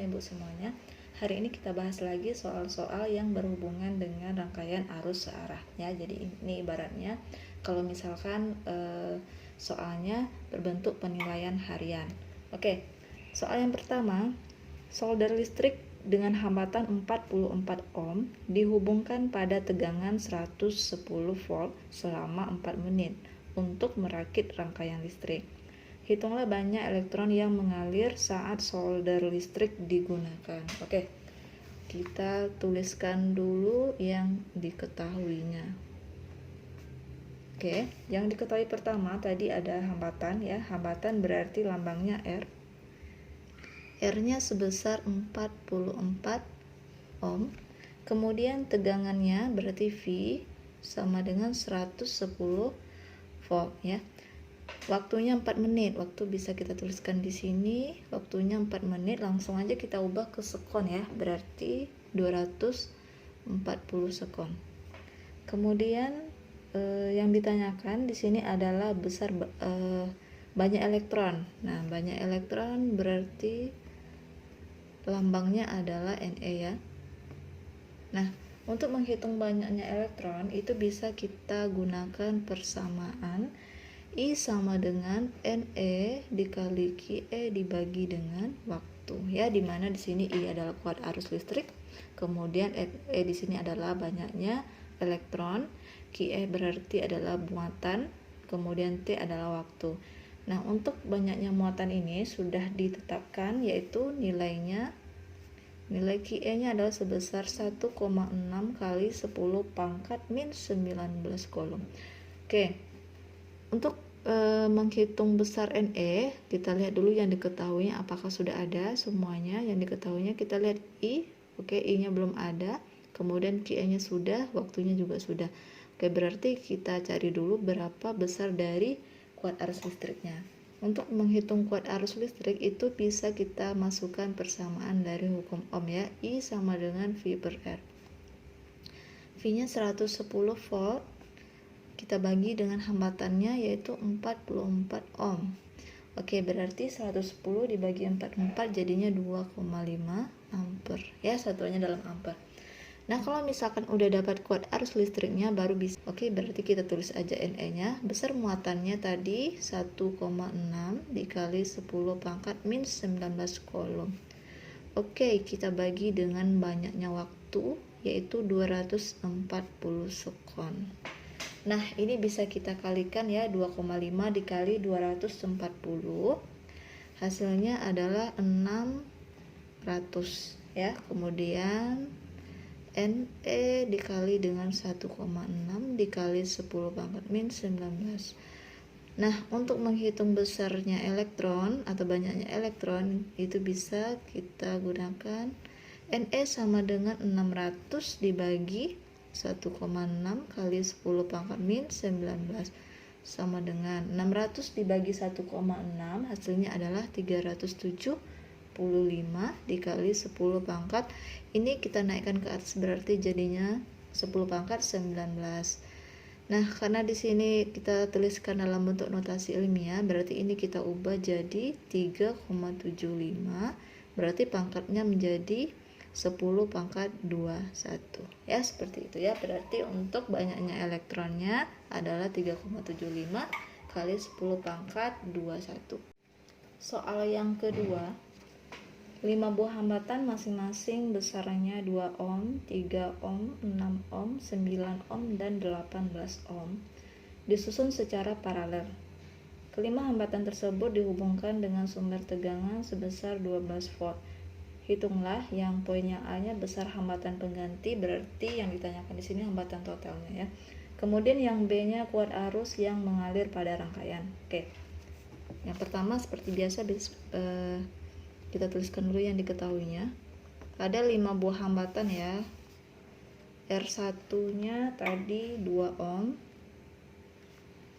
Ibu semuanya. Hari ini kita bahas lagi soal-soal yang berhubungan dengan rangkaian arus searah ya. Jadi ini ibaratnya kalau misalkan soalnya berbentuk penilaian harian. Oke, soal yang pertama, solder listrik dengan hambatan 44 ohm dihubungkan pada tegangan 110 volt selama 4 menit untuk merakit rangkaian listrik. Hitunglah banyak elektron yang mengalir saat solder listrik digunakan. Oke, kita tuliskan dulu yang diketahuinya. Oke, yang diketahui pertama tadi ada hambatan ya. Hambatan berarti lambangnya R. R-nya sebesar 44 ohm. Kemudian tegangannya berarti V sama dengan 110 volt ya. Waktunya 4 menit. Waktu bisa kita tuliskan di sini. Waktunya 4 menit. Langsung aja kita ubah ke sekon ya. Berarti 240 sekon. Kemudian yang ditanyakan di sini adalah besar banyak elektron. Nah, banyak elektron berarti lambangnya adalah Ne ya. Nah, untuk menghitung banyaknya elektron itu bisa kita gunakan persamaan I sama dengan Ne dikali Qe dibagi dengan waktu ya, dimana di sini I adalah kuat arus listrik, kemudian Ne di sini adalah banyaknya elektron, Qe berarti adalah muatan, kemudian T adalah waktu. Nah, untuk banyaknya muatan ini sudah ditetapkan, yaitu nilai Qe-nya adalah sebesar 1,6 kali 10 pangkat min 19 kolom. Oke, untuk menghitung besar Ne, kita lihat dulu yang diketahuinya apakah sudah ada semuanya. Yang diketahuinya kita lihat I, oke, I-nya belum ada, kemudian Qe-nya sudah, waktunya juga sudah. Oke, berarti kita cari dulu berapa besar dari kuat arus listriknya. Untuk menghitung kuat arus listrik itu bisa kita masukkan persamaan dari hukum Ohm ya. I sama dengan V per R. V-nya 110 volt. Kita bagi dengan hambatannya yaitu 44 ohm. Oke, berarti 110 dibagi 44 jadinya 2,5 ampere. Ya, satuannya dalam ampere. Nah, kalau misalkan udah dapat kuat arus listriknya baru bisa. Oke, berarti kita tulis aja Ne-nya. Besar muatannya tadi 1,6 dikali 10 pangkat min 19 kolom. Oke, kita bagi dengan banyaknya waktu yaitu 240 sekon. Nah, ini bisa kita kalikan ya, 2,5 dikali 240. Hasilnya adalah 600 ya. Kemudian Ne dikali dengan 1,6 dikali 10 pangkat min 19. Nah, untuk menghitung besarnya elektron atau banyaknya elektron itu bisa kita gunakan Ne sama dengan 600 dibagi 1,6 kali 10 pangkat min 19 sama dengan 600 dibagi 1,6, hasilnya adalah 375 dikali 10 pangkat. Ini kita naikkan ke atas berarti jadinya 10 pangkat 19. Nah, karena di sini kita tuliskan dalam bentuk notasi ilmiah, berarti ini kita ubah jadi 3,75, berarti pangkatnya menjadi 10 pangkat 21 ya, seperti itu ya. Berarti untuk banyaknya elektronnya adalah 3,75 kali 10 pangkat 21. Soal yang kedua, 5 buah hambatan masing-masing besarnya 2 ohm, 3 ohm, 6 ohm, 9 ohm, dan 18 ohm disusun secara paralel. Kelima hambatan tersebut dihubungkan dengan sumber tegangan sebesar 12 volt. Hitunglah yang poin yang A-nya besar hambatan pengganti, berarti yang ditanyakan di sini hambatan totalnya ya. Kemudian yang B-nya kuat arus yang mengalir pada rangkaian. Oke. Yang pertama seperti biasa kita tuliskan dulu yang diketahuinya. Ada 5 buah hambatan ya. R1-nya tadi 2 ohm.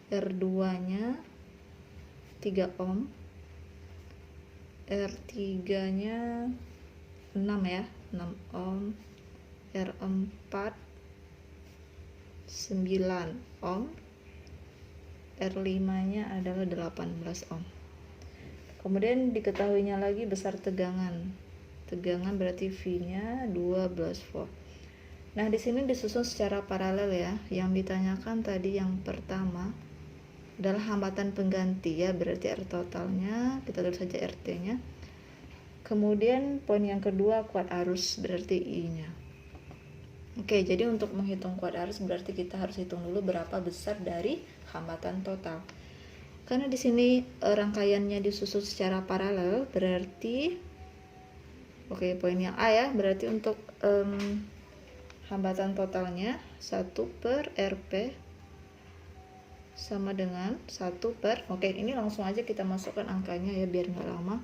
R2-nya 3 ohm. R3-nya 6 ya, 6 ohm. R4 9 ohm. R5-nya adalah 18 ohm. Kemudian diketahuinya lagi besar tegangan. tegangan berarti V-nya 12 volt. Nah, di sini disusun secara paralel ya. Yang ditanyakan tadi yang pertama adalah hambatan pengganti ya, berarti R totalnya kita tulis saja RT-nya. Kemudian poin yang kedua kuat arus, berarti I-nya. Oke, jadi untuk menghitung kuat arus berarti kita harus hitung dulu berapa besar dari hambatan total. Karena di sini rangkaiannya disusun secara paralel, berarti oke, poin yang A ya, berarti untuk hambatan totalnya 1/RP sama dengan 1/, oke ini langsung aja kita masukkan angkanya ya biar nggak lama.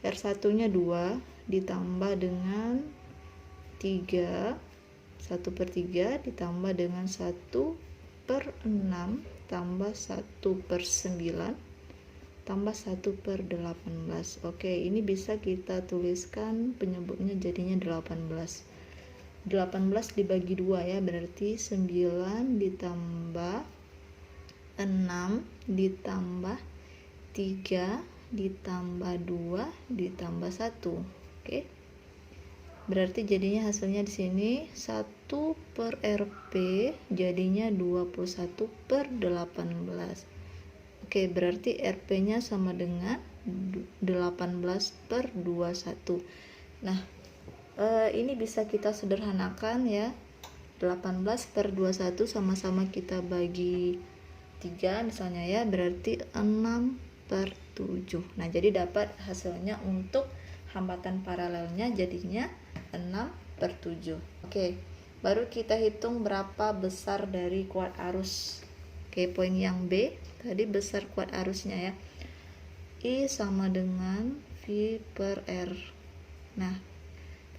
R1 nya 2 ditambah dengan 3, 1/3 ditambah dengan 1/6 tambah 1/9 tambah 1/18. Oke, ini bisa kita tuliskan penyebutnya jadinya 18. 18 dibagi 2 ya, berarti 9 ditambah 6 ditambah 3 ditambah 2 ditambah 1. Oke. Berarti jadinya hasilnya di sini 1/RP jadinya 21/18. Oke, berarti RP-nya sama dengan 18/21. Nah, ini bisa kita sederhanakan ya. 18/21 sama-sama kita bagi 3 misalnya ya, berarti 6/7. Nah, jadi dapat hasilnya untuk hambatan paralelnya jadinya 6/7. Oke, baru kita hitung berapa besar dari kuat arus. Oke, poin yang B tadi besar kuat arusnya ya. I sama dengan V/R. Nah,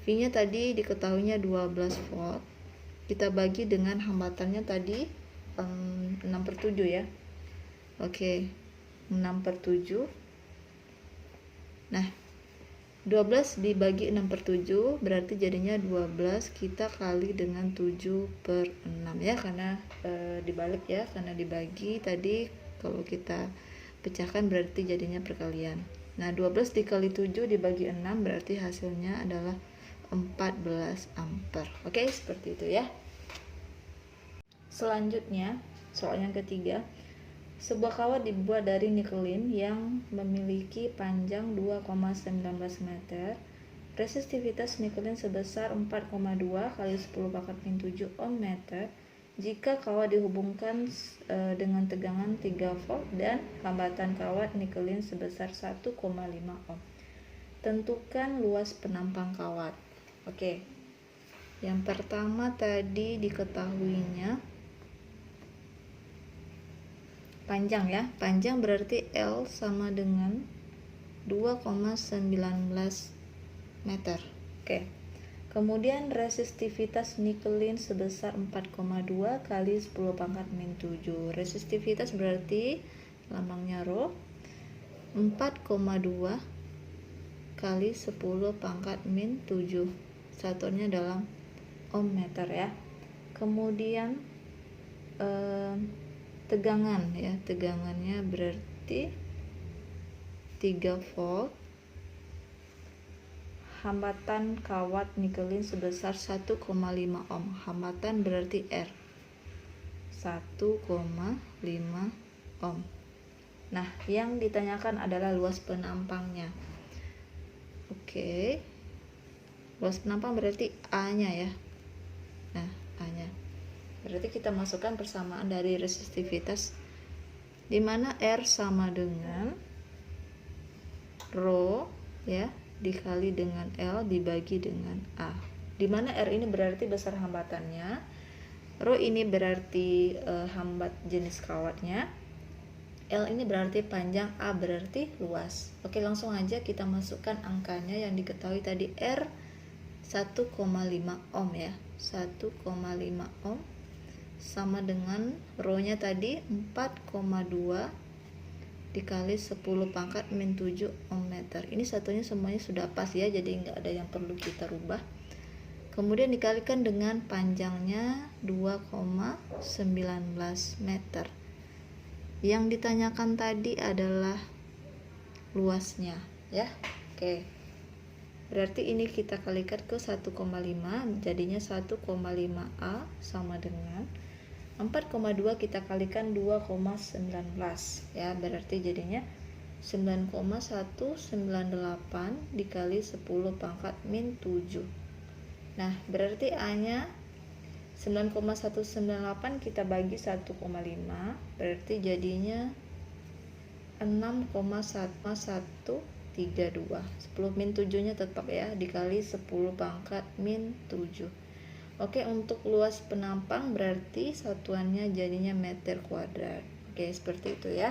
V-nya tadi diketahuinya 12 volt. Kita bagi dengan hambatannya tadi 6/7 ya. Oke, 6/7. Nah, 12 dibagi 6/7 berarti jadinya 12 kita kali dengan 7/6 ya, karena dibalik ya, karena dibagi tadi kalau kita pecahkan berarti jadinya perkalian. Nah, 12 dikali 7 dibagi 6 berarti hasilnya adalah 14 ampere. Oke, seperti itu ya. Selanjutnya, soal yang ketiga. Sebuah kawat dibuat dari nikelin yang memiliki panjang 2,19 meter. Resistivitas nikelin sebesar 4,2 kali 10 pangkat min 7 ohm meter jika kawat dihubungkan dengan tegangan 3 volt dan hambatan kawat nikelin sebesar 1,5 ohm. Tentukan luas penampang kawat. Oke. Yang pertama tadi diketahuinya panjang ya. Panjang berarti L sama dengan 2,19 meter. Oke. Kemudian resistivitas nikelin sebesar 4,2 kali 10 pangkat min 7. Resistivitas berarti lambangnya Rho. 4,2 kali 10 pangkat min 7. Satuannya dalam ohm meter ya. Kemudian tegangan ya, tegangannya berarti 3 volt. Hambatan kawat nikelin sebesar 1,5 ohm. Hambatan berarti R 1,5 ohm. Nah, yang ditanyakan adalah luas penampangnya. Oke. Luas penampang berarti A-nya ya. Nah, A-nya. Berarti kita masukkan persamaan dari resistivitas di mana R sama dengan Rho ya dikali dengan L dibagi dengan A. Di mana R ini berarti besar hambatannya, Rho ini berarti hambat jenis kawatnya, L ini berarti panjang, A berarti luas. Oke, langsung aja kita masukkan angkanya yang diketahui tadi R 1,5 ohm ya. 1,5 ohm sama dengan Rho-nya tadi 4,2 dikali 10 pangkat min 7 ohm meter. Ini satunya semuanya sudah pas ya, jadi nggak ada yang perlu kita rubah. Kemudian dikalikan dengan panjangnya 2,19 meter. Yang ditanyakan tadi adalah luasnya ya. Oke. Berarti ini kita kalikan ke 1,5, jadinya 1,5A sama dengan 4,2 kita kalikan 2,19 ya, berarti jadinya 9,198 dikali 10 pangkat min 7. Nah, berarti A-nya 9,198 kita bagi 1,5, berarti jadinya 6,1132. 10 min 7-nya tetap ya, dikali 10 pangkat min 7. Oke, untuk luas penampang berarti satuannya jadinya meter kuadrat. Oke, seperti itu ya.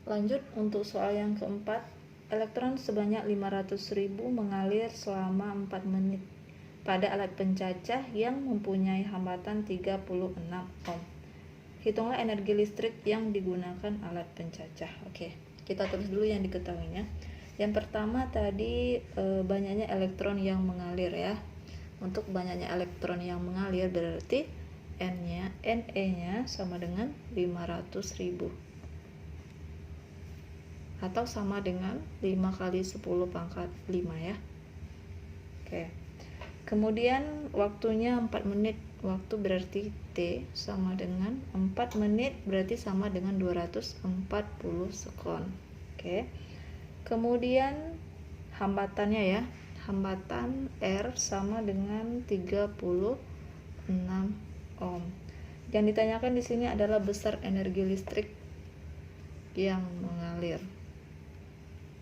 Lanjut untuk soal yang keempat. Elektron sebanyak 500.000 mengalir selama 4 menit pada alat pencacah yang mempunyai hambatan 36 ohm. Hitunglah energi listrik yang digunakan alat pencacah. Oke, kita tulis dulu yang diketahuinya. Yang pertama tadi banyaknya elektron yang mengalir ya. Untuk banyaknya elektron yang mengalir berarti NE-nya sama dengan 500.000 atau sama dengan 5 kali 10 pangkat 5 ya. Oke. Kemudian waktunya 4 menit. Waktu berarti T sama dengan 4 menit berarti sama dengan 240 sekon. Oke. Kemudian hambatannya ya. Hambatan R sama dengan 36 ohm. Yang ditanyakan di sini adalah besar energi listrik yang mengalir.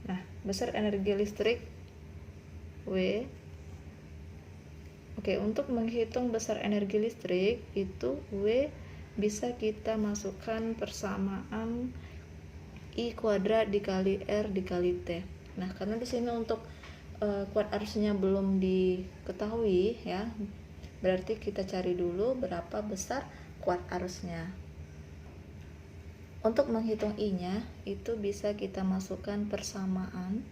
Nah, besar energi listrik W. Oke, untuk menghitung besar energi listrik itu W bisa kita masukkan persamaan I kuadrat dikali R dikali T. Nah, karena di sini untuk kuat arusnya belum diketahui ya, berarti kita cari dulu berapa besar kuat arusnya. Untuk menghitung I-nya itu bisa kita masukkan persamaan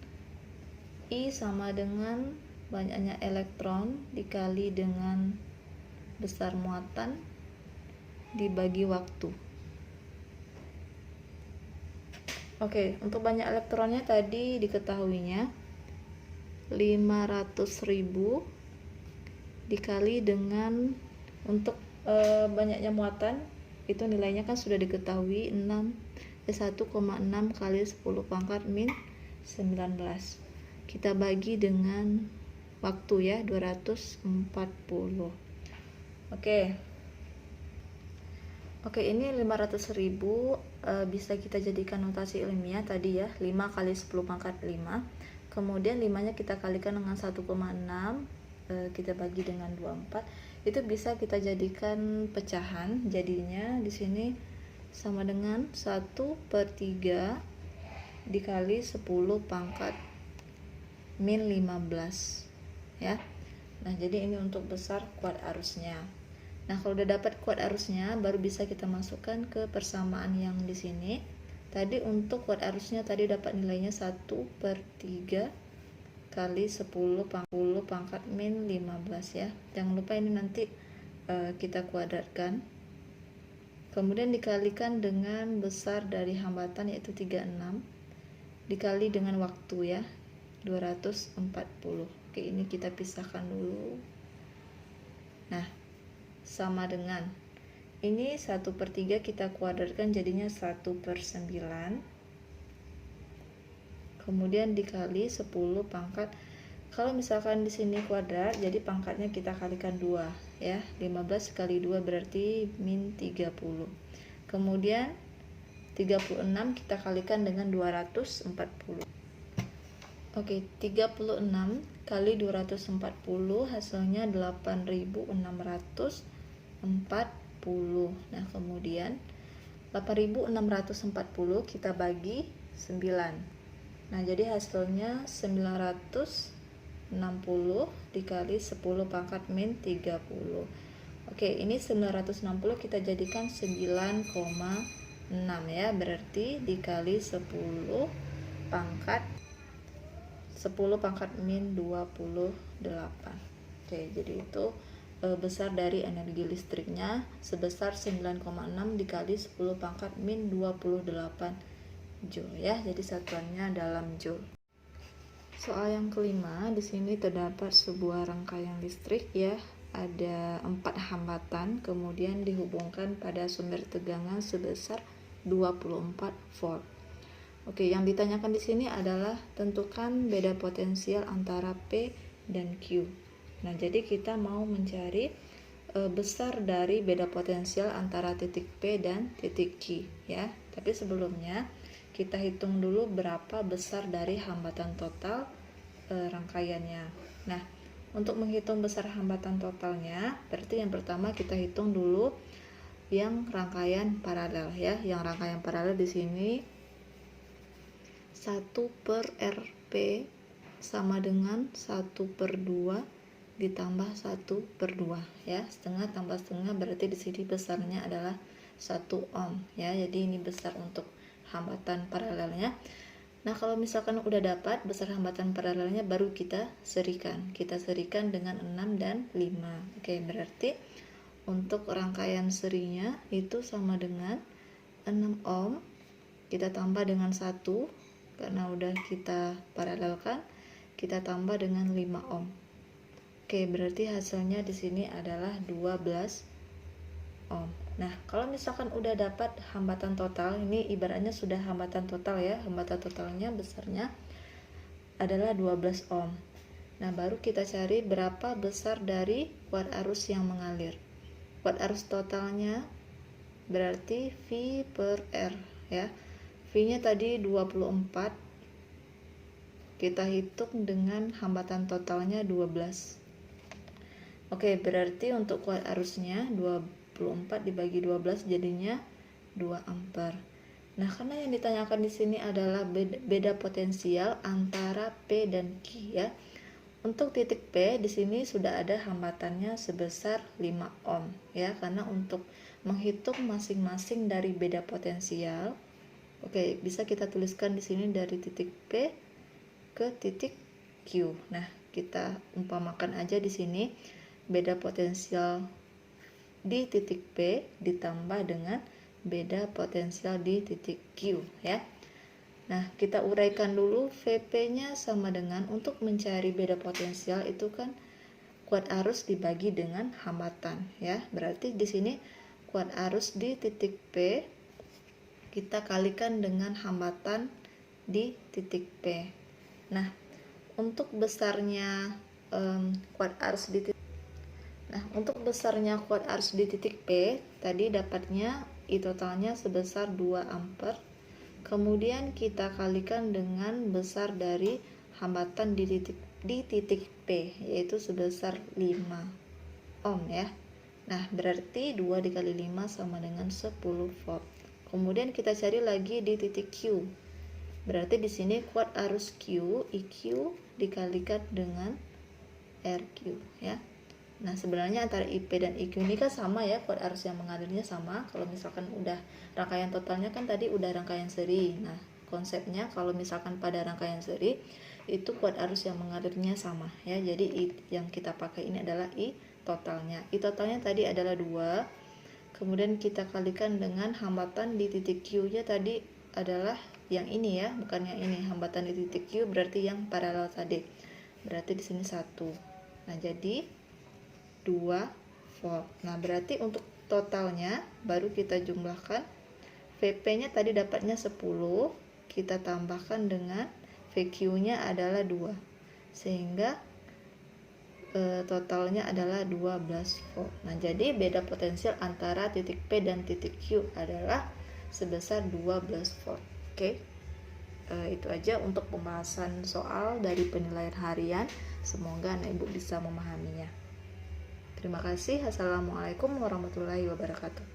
I sama dengan banyaknya elektron dikali dengan besar muatan dibagi waktu. Oke, untuk banyak elektronnya tadi diketahuinya 500.000 dikali dengan untuk banyaknya muatan itu nilainya kan sudah diketahui 1,6 kali 10 pangkat min 19. Kita bagi dengan waktu ya 240. Oke, ini 500.000 bisa kita jadikan notasi ilmiah tadi ya, 5 kali 10 pangkat 5. Kemudian 5-nya kita kalikan dengan 1,6, kita bagi dengan 24. Itu bisa kita jadikan pecahan. Jadinya di sini sama dengan 1/3 dikali 10 pangkat min 15 ya. Nah, jadi ini untuk besar kuat arusnya. Nah, kalau udah dapat kuat arusnya baru bisa kita masukkan ke persamaan yang di sini. Tadi untuk kuat arusnya tadi dapat nilainya 1/3 kali 10 pangkat min 15 ya. Jangan lupa ini nanti kita kuadratkan. Kemudian dikalikan dengan besar dari hambatan yaitu 36 dikali dengan waktu ya 240. Oke, ini kita pisahkan dulu. Nah, sama dengan ini 1/3 kita kuadratkan jadinya 1/9. Kemudian dikali 10 pangkat. Kalau misalkan di sini kuadrat, jadi pangkatnya kita kalikan 2 ya. 15 kali 2 berarti min 30. Kemudian 36 kita kalikan dengan 240. Oke, 36 kali 240 hasilnya 8.640. Nah, kemudian 8.640 kita bagi 9. Nah, jadi hasilnya 960 dikali 10 pangkat min 30. Oke, ini 960 kita jadikan 9,6 ya, berarti dikali 10 pangkat min 28. Oke, jadi itu besar dari energi listriknya sebesar 9,6 dikali 10 pangkat min 28 Joule ya. Jadi satuannya dalam Joule. Soal yang kelima, di sini terdapat sebuah rangkaian listrik ya, ada 4 hambatan, kemudian dihubungkan pada sumber tegangan sebesar 24 volt. Oke, yang ditanyakan di sini adalah tentukan beda potensial antara P dan Q. Nah, jadi kita mau mencari besar dari beda potensial antara titik P dan titik Q ya. Tapi sebelumnya kita hitung dulu berapa besar dari hambatan total rangkaiannya. Nah, untuk menghitung besar hambatan totalnya, berarti yang pertama kita hitung dulu yang rangkaian paralel ya. Yang rangkaian paralel di sini 1/Rp sama dengan 1/2 ditambah 1/2 ya. Setengah tambah setengah berarti di sini besarnya adalah 1 ohm ya. Jadi ini besar untuk hambatan paralelnya. Nah, kalau misalkan udah dapat besar hambatan paralelnya, baru kita serikan. Kita serikan dengan 6 dan 5. Oke, berarti untuk rangkaian serinya itu sama dengan 6 ohm. Kita tambah dengan 1 karena udah kita paralelkan. Kita tambah dengan 5 ohm. Oke, berarti hasilnya di sini adalah 12 ohm. Nah, kalau misalkan udah dapat hambatan total, ini ibaratnya sudah hambatan total ya. Hambatan totalnya besarnya adalah 12 ohm. Nah, baru kita cari berapa besar dari kuat arus yang mengalir. Kuat arus totalnya berarti V/R ya. V-nya tadi 24. Kita hitung dengan hambatan totalnya 12. Oke, berarti untuk kuat arusnya 24 dibagi 12 jadinya 2 ampere. Nah, karena yang ditanyakan di sini adalah beda potensial antara P dan Q ya. Untuk titik P di sini sudah ada hambatannya sebesar 5 ohm ya, karena untuk menghitung masing-masing dari beda potensial, oke, bisa kita tuliskan di sini dari titik P ke titik Q. Nah, kita umpamakan aja di sini beda potensial di titik P ditambah dengan beda potensial di titik Q ya. Nah, kita uraikan dulu VP-nya sama dengan, untuk mencari beda potensial itu kan kuat arus dibagi dengan hambatan ya. Berarti di sini kuat arus di titik P kita kalikan dengan hambatan di titik P. Nah, untuk besarnya kuat arus di titik titik P tadi dapatnya I totalnya sebesar 2 ampere. Kemudian kita kalikan dengan besar dari hambatan di titik P, yaitu sebesar 5 ohm ya. Nah, berarti 2 dikali 5 sama dengan 10 volt. Kemudian kita cari lagi di titik Q. Berarti di sini kuat arus Q, IQ dikalikan dengan RQ ya. Nah, sebenarnya antara IP dan IQ ini kan sama ya, kuat arus yang mengalirnya sama. Kalau misalkan udah rangkaian totalnya kan tadi udah rangkaian seri. Nah, konsepnya kalau misalkan pada rangkaian seri itu kuat arus yang mengalirnya sama ya. Jadi yang kita pakai ini adalah I totalnya. I totalnya tadi adalah 2. Kemudian kita kalikan dengan hambatan di titik Q-nya tadi adalah yang ini ya, bukan yang ini. Hambatan di titik Q berarti yang paralel tadi. Berarti di sini 1. Nah, jadi 2 volt. Nah, berarti untuk totalnya baru kita jumlahkan. VP-nya tadi dapatnya 10, kita tambahkan dengan VQ-nya adalah 2. Sehingga totalnya adalah 12 volt. Nah, jadi beda potensial antara titik P dan titik Q adalah sebesar 12 volt. Oke. Itu aja untuk pembahasan soal dari penilaian harian. Semoga anak ibu bisa memahaminya. Terima kasih. Assalamualaikum warahmatullahi wabarakatuh.